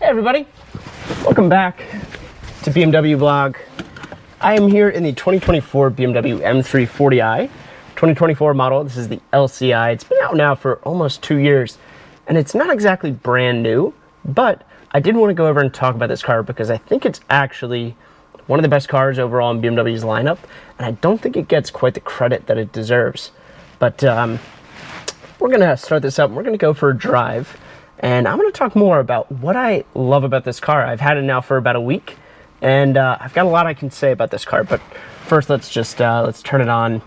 Hey everybody, welcome back to BMW Vlog. I am here in the 2024 BMW M340i, 2024 model. This is the LCI. It's been out now for almost 2 years, and it's not exactly brand new, but I did want to go over and talk about this car because I think it's actually one of the best cars overall in BMW's lineup, and I don't think it gets quite the credit that it deserves. But we're gonna start this up. We're gonna go for a drive, and I'm gonna talk more about what I love about this car. I've had it now for about a week, and I've got a lot I can say about this car. But first, let's just let's turn it on.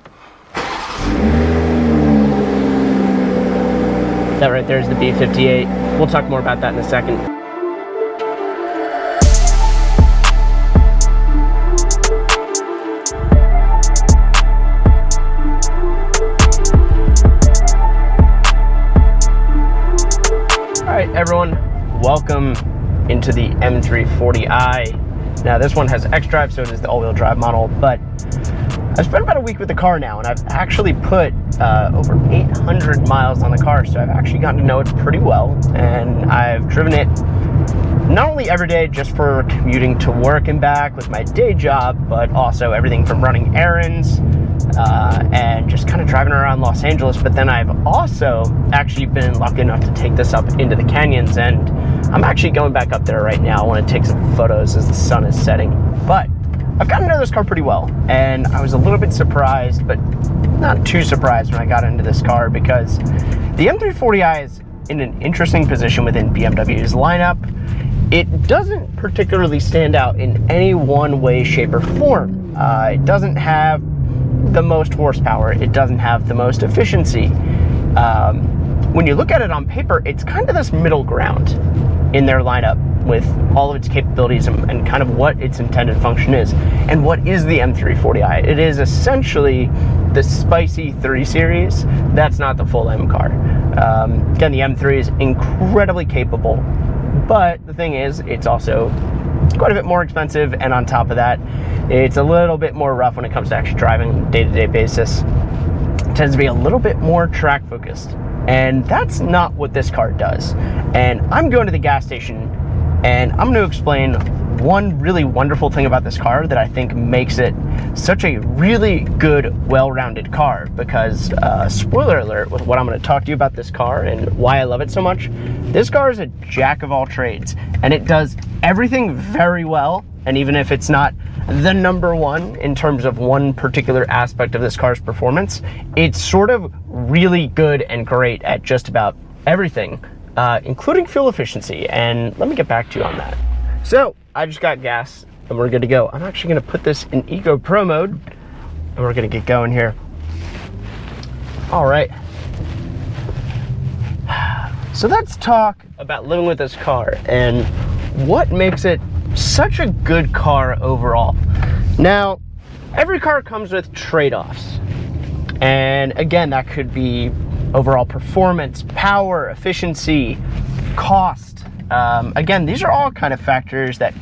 That right there is the B58. We'll talk more about that in a second. Alright everyone, welcome into the M340i. Now this one has xDrive, so it is the all-wheel drive model, but I've spent about a week with the car now, and I've actually put over 800 miles on the car, so I've actually gotten to know it pretty well, and I've driven it not only every day just for commuting to work and back with my day job, but also everything from running errands and just kind of driving around Los Angeles. But then I've also actually been lucky enough to take this up into the canyons, and I'm actually going back up there right now. I want to take some photos as the sun is setting. But I've gotten to know this car pretty well, and I was a little bit surprised, but not too surprised when I got into this car, because the M340i is in an interesting position within BMW's lineup. It doesn't particularly stand out in any one way, shape, or form. It doesn't have the most horsepower. It doesn't have the most efficiency. When you look at it on paper, it's kind of this middle ground in their lineup with all of its capabilities and kind of what its intended function is. And what is the M340i? It is essentially the spicy 3 Series. That's not the full M car. Again, the M3 is incredibly capable, but the thing is, it's also quite a bit more expensive, and on top of that, it's a little bit more rough when it comes to actually driving on a day-to-day basis. It tends to be a little bit more track focused, and that's not what this car does. And I'm going to the gas station, and I'm going to explain one really wonderful thing about this car that I think makes it such a really good, well-rounded car. Because, spoiler alert, with what I'm going to talk to you about this car and why I love it so much, this car is a jack of all trades, and it does everything very well. And even if it's not the number one in terms of one particular aspect of this car's performance, it's sort of really good and great at just about everything, including fuel efficiency. And let me get back to you on that. So I just got gas and we're good to go. I'm actually going to put this in Eco Pro mode, and we're going to get going here. All right. So let's talk about living with this car and what makes it such a good car overall. Now, every car comes with trade-offs. And again, that could be overall performance, power, efficiency, cost. Again, these are all kind of factors that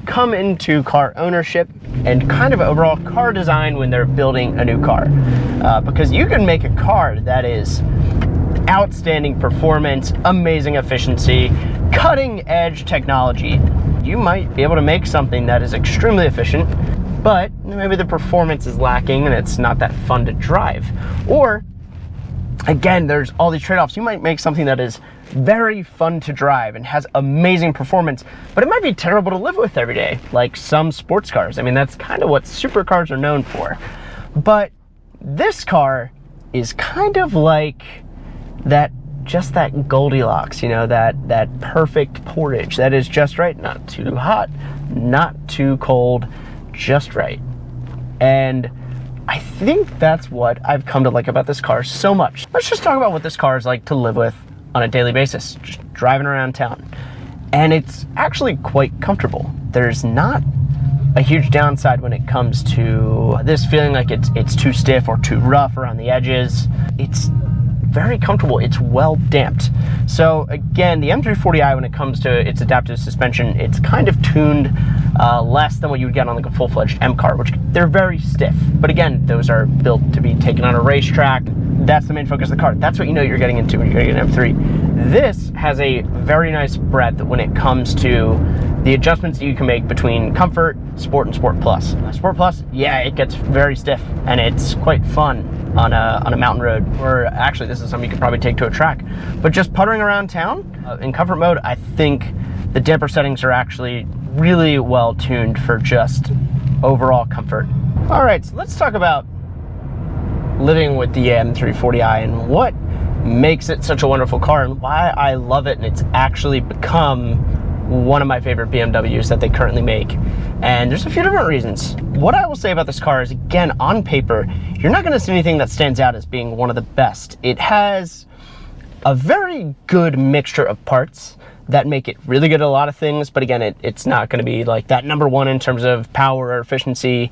come into car ownership and kind of overall car design when they're building a new car. Because you can make a car that is outstanding performance, amazing efficiency, cutting edge technology. You might be able to make something that is extremely efficient, but maybe the performance is lacking and it's not that fun to drive. Or again, there's all these trade-offs. You might make something that is very fun to drive and has amazing performance, but it might be terrible to live with every day, like some sports cars. I mean, that's kind of what supercars are known for. But this car is kind of like that Goldilocks, you know, that perfect porridge that is just right, not too hot, not too cold, just right. And I think that's what I've come to like about this car so much. Let's just talk about what this car is like to live with on a daily basis, just driving around town. And it's actually quite comfortable. There's not a huge downside when it comes to this feeling like it's too stiff or too rough around the edges. It's very comfortable. It's well damped. So again, the M340i, when it comes to its adaptive suspension, it's kind of tuned less than what you would get on like a full-fledged M car, which they're very stiff. But again, those are built to be taken on a racetrack. That's the main focus of the car. That's what you know you're getting into when you're getting an M3. This has a very nice breadth when it comes to the adjustments that you can make between comfort, sport, and sport plus. Sport plus, yeah, it gets very stiff and it's quite fun on a mountain road, or actually this is something you could probably take to a track. But just puttering around town in comfort mode, I think the damper settings are actually really well tuned for just overall comfort. All right, so let's talk about living with the M340i and what makes it such a wonderful car and why I love it, and it's actually become one of my favorite BMWs that they currently make. And there's a few different reasons. What I will say about this car is, again, on paper, you're not going to see anything that stands out as being one of the best. It has a very good mixture of parts that make it really good at a lot of things, but again, it's not going to be like that number one in terms of power or efficiency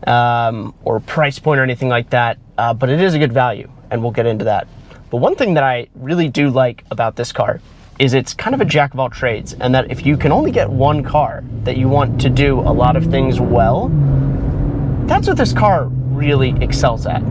or price point or anything like that, but it is a good value, and we'll get into that. But one thing that I really do like about this car is it's kind of a jack of all trades, and that if you can only get one car that you want to do a lot of things well, that's what this car really excels at.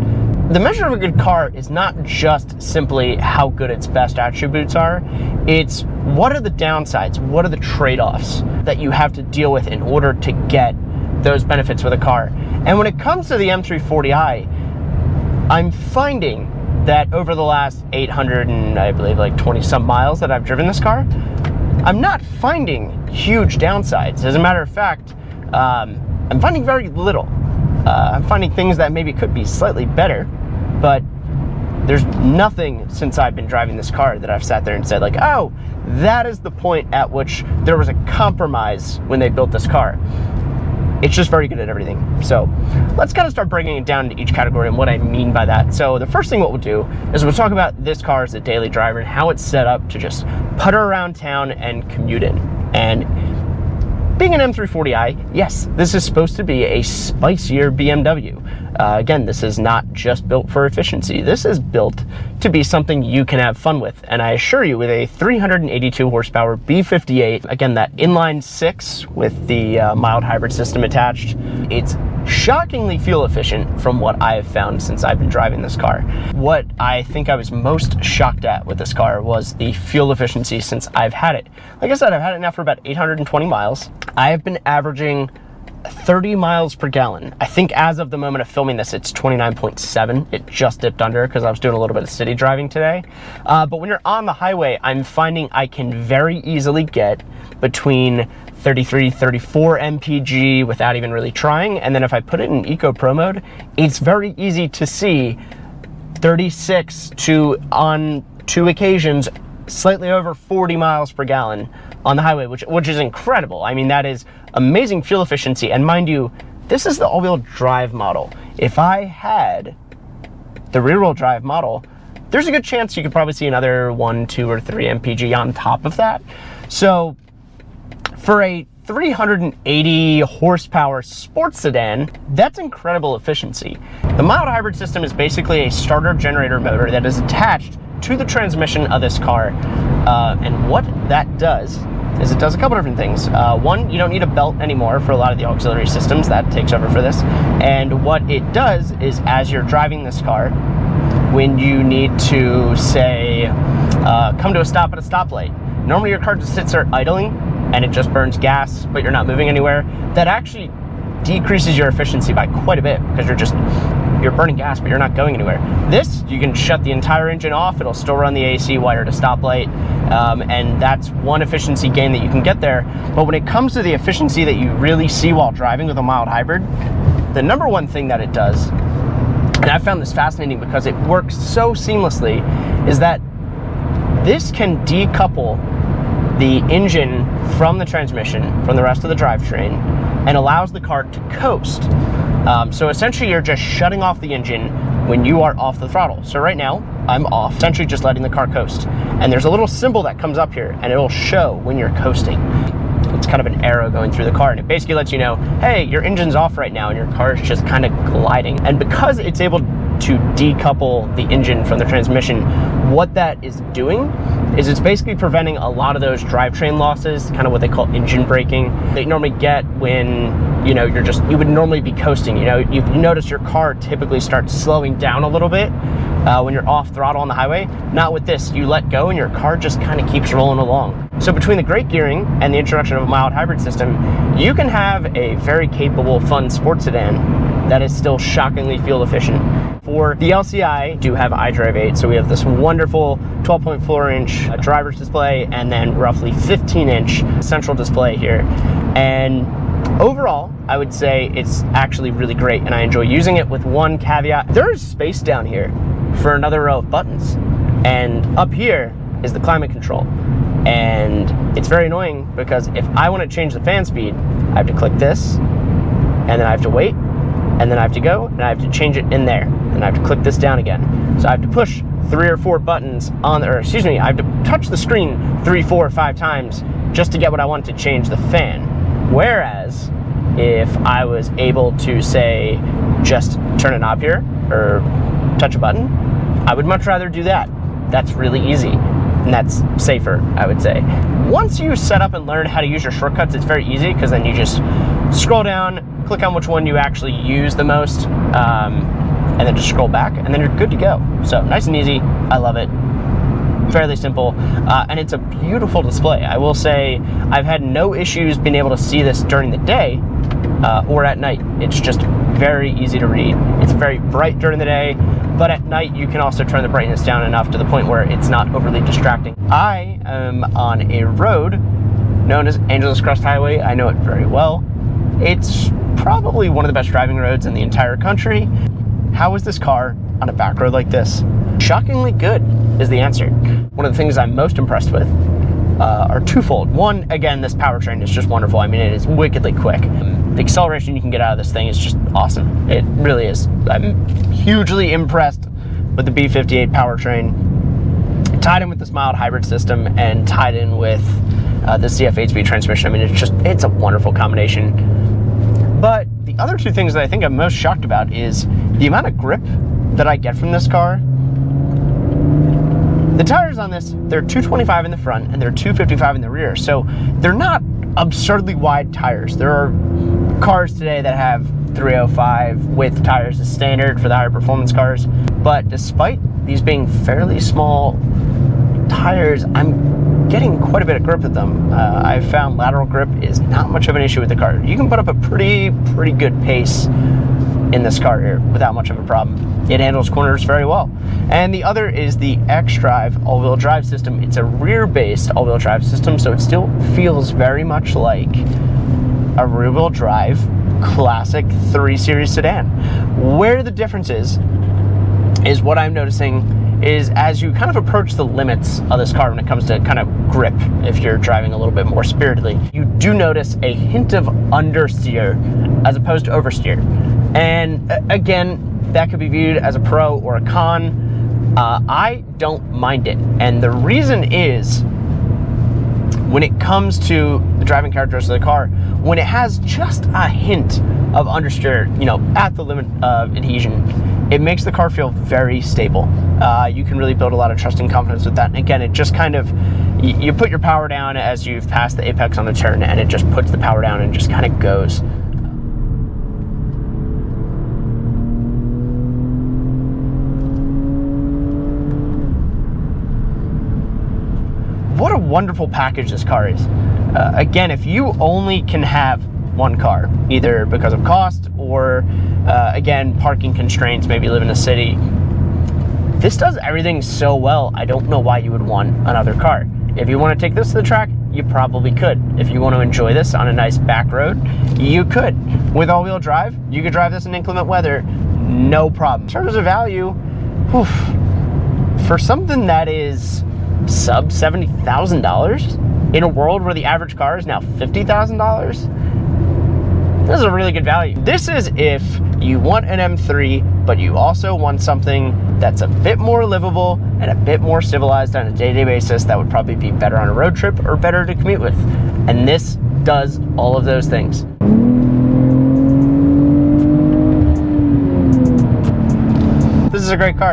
The measure of a good car is not just simply how good its best attributes are, it's what are the downsides, what are the trade-offs that you have to deal with in order to get those benefits with a car. And when it comes to the M340i, I'm finding that over the last 800 and I believe like 20 some miles that I've driven this car, I'm not finding huge downsides. As a matter of fact, I'm finding very little. I'm finding things that maybe could be slightly better, but there's nothing since I've been driving this car that I've sat there and said like, oh, that is the point at which there was a compromise when they built this car. It's just very good at everything. So let's kind of start breaking it down into each category and what I mean by that. So the first thing what we'll do is we'll talk about this car as a daily driver and how it's set up to just putter around town and commute in. And being an M340i, yes, this is supposed to be a spicier BMW. Again, this is not just built for efficiency. This is built to be something you can have fun with. And I assure you, with a 382 horsepower B58, again, that inline six with the mild hybrid system attached, it's shockingly fuel efficient from what I have found since I've been driving this car. What I think I was most shocked at with this car was the fuel efficiency since I've had it. Like I said, I've had it now for about 820 miles. I have been averaging 30 miles per gallon. I think as of the moment of filming this, it's 29.7. It just dipped under because I was doing a little bit of city driving today. But when you're on the highway, I'm finding I can very easily get between 33, 34 mpg without even really trying. And then if I put it in Eco Pro mode, it's very easy to see 36 to, on two occasions, slightly over 40 miles per gallon on the highway, which is incredible. I mean, that is amazing fuel efficiency. And mind you, this is the all-wheel drive model. If I had the rear-wheel drive model, there's a good chance you could probably see another 1, 2, or 3 mpg on top of that. So for a 380 horsepower sports sedan, that's incredible efficiency. The mild hybrid system is basically a starter generator motor that is attached to the transmission of this car. And what that does is it does a couple different things. One, you don't need a belt anymore for a lot of the auxiliary systems. That takes over for this. And what it does is, as you're driving this car, when you need to, say, come to a stop at a stoplight, normally your car just sits there idling and it just burns gas, but you're not moving anywhere. That actually decreases your efficiency by quite a bit because you're burning gas, but you're not going anywhere. This, you can shut the entire engine off. It'll still run the AC while you're at a stoplight. And that's one efficiency gain that you can get there. But when it comes to the efficiency that you really see while driving with a mild hybrid, the number one thing that it does, and I found this fascinating because it works so seamlessly, is that this can decouple the engine from the transmission, from the rest of the drivetrain, and allows the car to coast. So essentially you're just shutting off the engine when you are off the throttle. So right now I'm off, essentially just letting the car coast. And there's a little symbol that comes up here and it'll show when you're coasting. It's kind of an arrow going through the car, and it basically lets you know, hey, your engine's off right now and your car is just kind of gliding. And because it's able to decouple the engine from the transmission, what that is doing is it's basically preventing a lot of those drivetrain losses, kind of what they call engine braking, that you normally get when, you know, you would normally be coasting. You know, you notice your car typically starts slowing down a little bit when you're off throttle on the highway. Not with this. You let go and your car just kind of keeps rolling along. So between the great gearing and the introduction of a mild hybrid system, you can have a very capable, fun sports sedan that is still shockingly fuel efficient. For the LCI, do have iDrive 8, so we have this wonderful 12.4-inch driver's display and then roughly 15-inch central display here. And overall, I would say it's actually really great and I enjoy using it, with one caveat. There is space down here for another row of buttons. And up here is the climate control. And it's very annoying because if I want to change the fan speed, I have to click this, and then I have to wait, and then I have to go, and I have to change it in there. And I have to click this down again. So I have to push 3 or 4 buttons on, or excuse me, I have to touch the screen 3, 4, or 5 times just to get what I want to change the fan. Whereas if I was able to say, just turn a knob here or touch a button, I would much rather do that. That's really easy and that's safer, I would say. Once you set up and learn how to use your shortcuts, it's very easy because then you just scroll down, click on which one you actually use the most, and then just scroll back and then you're good to go. So nice and easy, I love it. Fairly simple, and it's a beautiful display. I will say I've had no issues being able to see this during the day or at night. It's just very easy to read. It's very bright during the day, but at night you can also turn the brightness down enough to the point where it's not overly distracting. I am on a road known as Angeles Crest Highway. I know it very well. It's probably one of the best driving roads in the entire country. How is this car on a back road like this? Shockingly good is the answer. One of the things I'm most impressed with are twofold. One, again, this powertrain is just wonderful. I mean, it is wickedly quick. The acceleration you can get out of this thing is just awesome. It really is. I'm hugely impressed with the B58 powertrain, tied in with this mild hybrid system and tied in with the CF 8-speed transmission. I mean, it's a wonderful combination. But the other two things that I think I'm most shocked about is the amount of grip that I get from this car. The tires on this, they're 225 in the front and they're 255 in the rear, so they're not absurdly wide tires. There are cars today that have 305 width tires as standard for the higher performance cars, but despite these being fairly small tires, I'm getting quite a bit of grip with them. I've found lateral grip is not much of an issue with the car. You can put up a pretty good pace in this car here without much of a problem. It handles corners very well. And the other is the xDrive all-wheel drive system. It's a rear-based all-wheel drive system, so it still feels very much like a rear-wheel drive classic 3 Series sedan. Where the difference is what I'm noticing is as you kind of approach the limits of this car when it comes to kind of grip, if you're driving a little bit more spiritedly, you do notice a hint of understeer as opposed to oversteer. And again, that could be viewed as a pro or a con. I don't mind it. And the reason is, when it comes to the driving characteristics of the car, when it has just a hint of understeer, you know, at the limit of adhesion, it makes the car feel very stable. You can really build a lot of trust and confidence with that. And again, it just kind of, you put your power down as you've passed the apex on the turn, and it just puts the power down and just kind of goes. What a wonderful package this car is. Again, if you only can have one car, either because of cost or, again, parking constraints, maybe you live in a city, this does everything so well, I don't know why you would want another car. If you want to take this to the track, you probably could. If you want to enjoy this on a nice back road, you could. With all-wheel drive, you could drive this in inclement weather, no problem. In terms of value, whew, for something that is sub $70,000 in a world where the average car is now $50,000, this is a really good value. This is if you want an M3, but you also want something that's a bit more livable and a bit more civilized on a day-to-day basis that would probably be better on a road trip or better to commute with. And this does all of those things. This is a great car.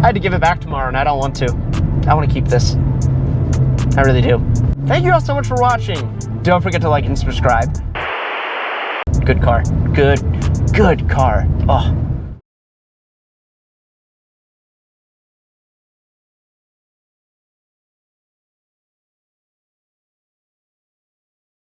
I had to give it back tomorrow and I don't want to. I want to keep this. I really do. Thank you all so much for watching. Don't forget to like and subscribe. Good car. Good car. Oh.